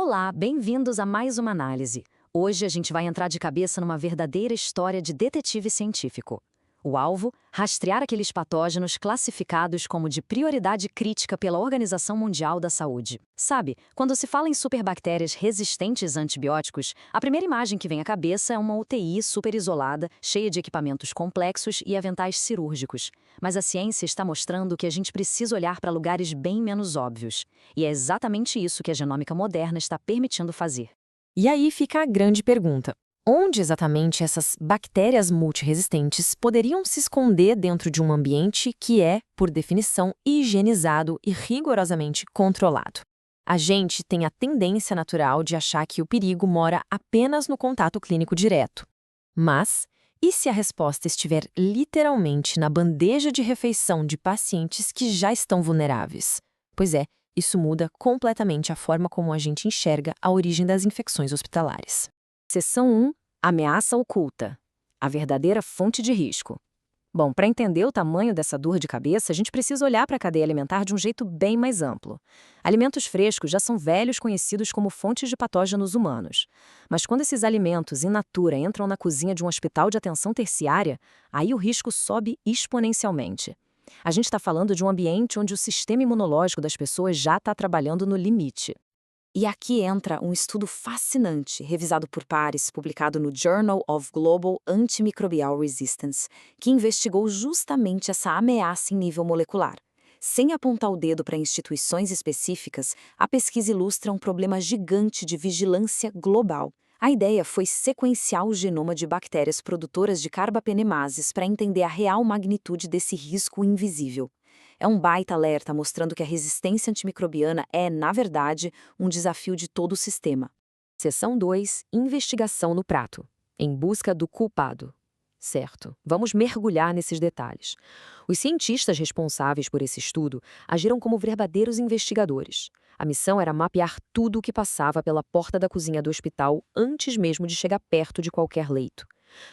Olá, bem-vindos a mais uma análise. Hoje a gente vai entrar de cabeça numa verdadeira história de detetive científico. O alvo, rastrear aqueles patógenos classificados como de prioridade crítica pela Organização Mundial da Saúde. Sabe, quando se fala em superbactérias resistentes a antibióticos, a primeira imagem que vem à cabeça é uma UTI super isolada, cheia de equipamentos complexos e aventais cirúrgicos. Mas a ciência está mostrando que a gente precisa olhar para lugares bem menos óbvios. E é exatamente isso que a genômica moderna está permitindo fazer. E aí fica a grande pergunta: onde exatamente essas bactérias multiresistentes poderiam se esconder dentro de um ambiente que é, por definição, higienizado e rigorosamente controlado? A gente tem a tendência natural de achar que o perigo mora apenas no contato clínico direto. Mas, e se a resposta estiver literalmente na bandeja de refeição de pacientes que já estão vulneráveis? Pois é, isso muda completamente a forma como a gente enxerga a origem das infecções hospitalares. Seção 1. Ameaça oculta. A verdadeira fonte de risco. Bom, para entender o tamanho dessa dor de cabeça, a gente precisa olhar para a cadeia alimentar de um jeito bem mais amplo. Alimentos frescos já são velhos conhecidos como fontes de patógenos humanos. Mas quando esses alimentos in natura entram na cozinha de um hospital de atenção terciária, aí o risco sobe exponencialmente. A gente está falando de um ambiente onde o sistema imunológico das pessoas já está trabalhando no limite. E aqui entra um estudo fascinante, revisado por pares, publicado no Journal of Global Antimicrobial Resistance, que investigou justamente essa ameaça em nível molecular. Sem apontar o dedo para instituições específicas, a pesquisa ilustra um problema gigante de vigilância global. A ideia foi sequenciar o genoma de bactérias produtoras de carbapenemases para entender a real magnitude desse risco invisível. É um baita alerta mostrando que a resistência antimicrobiana é, na verdade, um desafio de todo o sistema. Seção 2. Investigação no prato. Em busca do culpado. Certo, vamos mergulhar nesses detalhes. Os cientistas responsáveis por esse estudo agiram como verdadeiros investigadores. A missão era mapear tudo o que passava pela porta da cozinha do hospital antes mesmo de chegar perto de qualquer leito.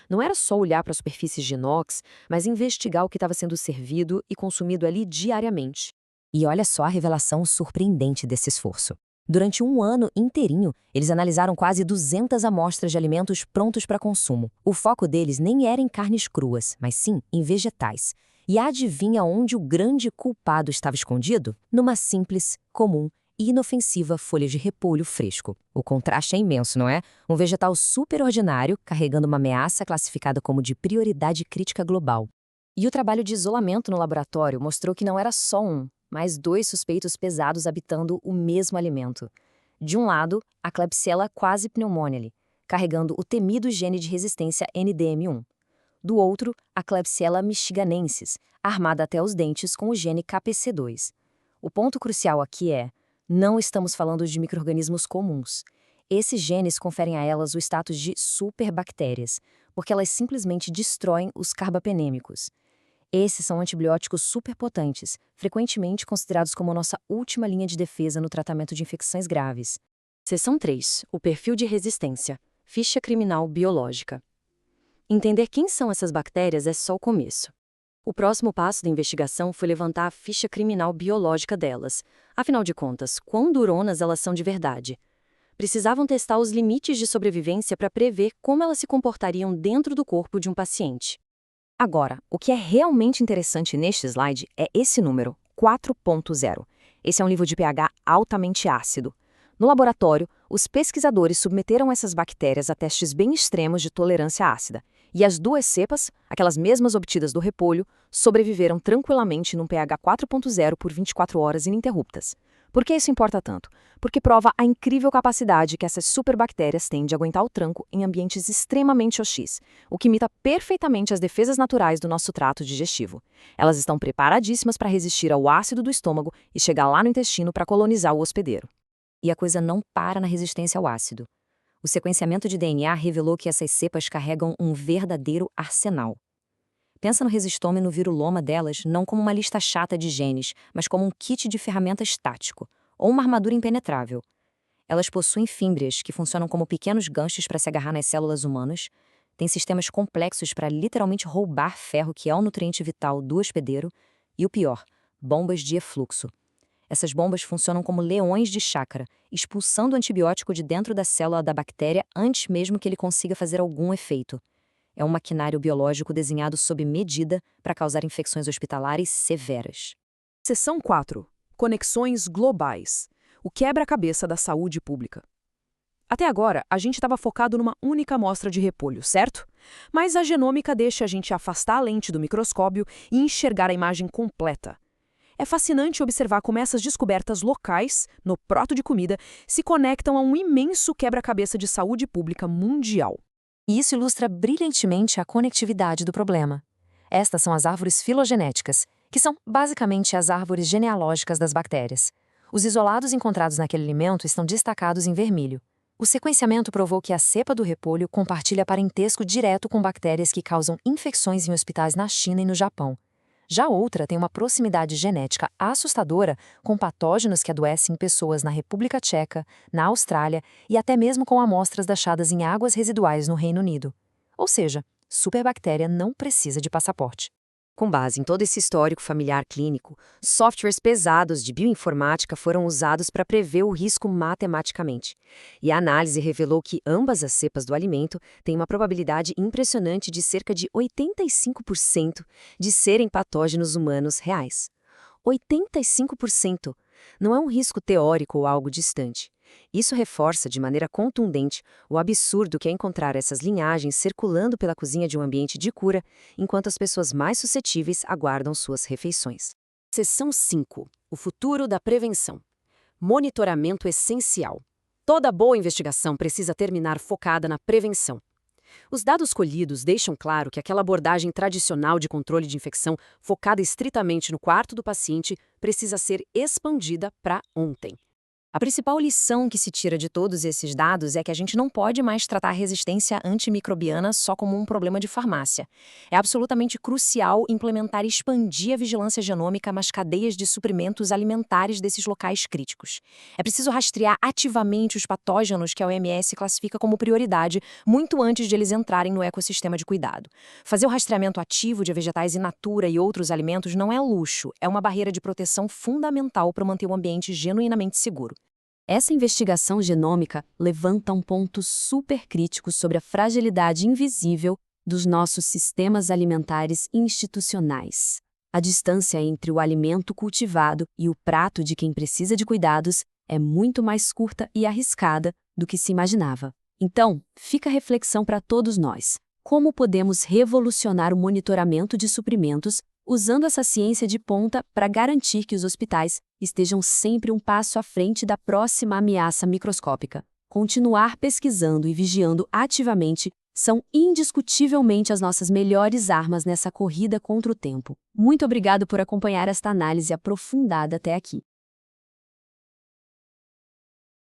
Não era só olhar para superfícies de inox, mas investigar o que estava sendo servido e consumido ali diariamente. E olha só a revelação surpreendente desse esforço. Durante um ano inteirinho, eles analisaram quase 200 amostras de alimentos prontos para consumo. O foco deles nem era em carnes cruas, mas sim em vegetais. E adivinha onde o grande culpado estava escondido? Numa simples, comum e inofensiva folha de repolho fresco. O contraste é imenso, não é? Um vegetal super ordinário, carregando uma ameaça classificada como de prioridade crítica global. E o trabalho de isolamento no laboratório mostrou que não era só um, mas dois suspeitos pesados habitando o mesmo alimento. De um lado, a Klebsiella quasi pneumoniae, carregando o temido gene de resistência NDM1. Do outro, a Klebsiella michiganensis, armada até os dentes com o gene KPC2. O ponto crucial aqui é: não estamos falando de micro-organismos comuns. Esses genes conferem a elas o status de superbactérias, porque elas simplesmente destroem os carbapenêmicos. Esses são antibióticos superpotentes, frequentemente considerados como nossa última linha de defesa no tratamento de infecções graves. Seção 3. O perfil de resistência. Ficha criminal biológica. Entender quem são essas bactérias é só o começo. O próximo passo da investigação foi levantar a ficha criminal biológica delas. Afinal de contas, quão duronas elas são de verdade? Precisavam testar os limites de sobrevivência para prever como elas se comportariam dentro do corpo de um paciente. Agora, o que é realmente interessante neste slide é esse número, 4.0. Esse é um nível de pH altamente ácido. No laboratório, os pesquisadores submeteram essas bactérias a testes bem extremos de tolerância ácida, e as duas cepas, aquelas mesmas obtidas do repolho, sobreviveram tranquilamente num pH 4.0 por 24 horas ininterruptas. Por que isso importa tanto? Porque prova a incrível capacidade que essas superbactérias têm de aguentar o tranco em ambientes extremamente hostis, o que imita perfeitamente as defesas naturais do nosso trato digestivo. Elas estão preparadíssimas para resistir ao ácido do estômago e chegar lá no intestino para colonizar o hospedeiro. E a coisa não para na resistência ao ácido. O sequenciamento de DNA revelou que essas cepas carregam um verdadeiro arsenal. Pensa no resistoma e no viruloma delas não como uma lista chata de genes, mas como um kit de ferramentas tático, ou uma armadura impenetrável. Elas possuem fímbrias, que funcionam como pequenos ganchos para se agarrar nas células humanas, têm sistemas complexos para literalmente roubar ferro, que é o nutriente vital do hospedeiro, e o pior, bombas de efluxo. Essas bombas funcionam como leões de chácara, expulsando o antibiótico de dentro da célula da bactéria antes mesmo que ele consiga fazer algum efeito. É um maquinário biológico desenhado sob medida para causar infecções hospitalares severas. Seção 4. Conexões globais. O quebra-cabeça da saúde pública. Até agora, a gente estava focado numa única amostra de repolho, certo? Mas a genômica deixa a gente afastar a lente do microscópio e enxergar a imagem completa. É fascinante observar como essas descobertas locais, no prato de comida, se conectam a um imenso quebra-cabeça de saúde pública mundial. E isso ilustra brilhantemente a conectividade do problema. Estas são as árvores filogenéticas, que são basicamente as árvores genealógicas das bactérias. Os isolados encontrados naquele alimento estão destacados em vermelho. O sequenciamento provou que a cepa do repolho compartilha parentesco direto com bactérias que causam infecções em hospitais na China e no Japão. Já outra tem uma proximidade genética assustadora com patógenos que adoecem em pessoas na República Tcheca, na Austrália e até mesmo com amostras achadas em águas residuais no Reino Unido. Ou seja, superbactéria não precisa de passaporte. Com base em todo esse histórico familiar clínico, softwares pesados de bioinformática foram usados para prever o risco matematicamente. E a análise revelou que ambas as cepas do alimento têm uma probabilidade impressionante de cerca de 85% de serem patógenos humanos reais. 85%! Não é um risco teórico ou algo distante. Isso reforça de maneira contundente o absurdo que é encontrar essas linhagens circulando pela cozinha de um ambiente de cura, enquanto as pessoas mais suscetíveis aguardam suas refeições. Seção 5. O futuro da prevenção. Monitoramento essencial. Toda boa investigação precisa terminar focada na prevenção. Os dados colhidos deixam claro que aquela abordagem tradicional de controle de infecção, focada estritamente no quarto do paciente, precisa ser expandida para ontem. A principal lição que se tira de todos esses dados é que a gente não pode mais tratar a resistência antimicrobiana só como um problema de farmácia. É absolutamente crucial implementar e expandir a vigilância genômica nas cadeias de suprimentos alimentares desses locais críticos. É preciso rastrear ativamente os patógenos que a OMS classifica como prioridade muito antes de eles entrarem no ecossistema de cuidado. Fazer o rastreamento ativo de vegetais in natura e outros alimentos não é luxo, é uma barreira de proteção fundamental para manter o ambiente genuinamente seguro. Essa investigação genômica levanta um ponto super crítico sobre a fragilidade invisível dos nossos sistemas alimentares institucionais. A distância entre o alimento cultivado e o prato de quem precisa de cuidados é muito mais curta e arriscada do que se imaginava. Então, fica a reflexão para todos nós. Como podemos revolucionar o monitoramento de suprimentos usando essa ciência de ponta para garantir que os hospitais estejam sempre um passo à frente da próxima ameaça microscópica? Continuar pesquisando e vigiando ativamente são indiscutivelmente as nossas melhores armas nessa corrida contra o tempo. Muito obrigado por acompanhar esta análise aprofundada até aqui.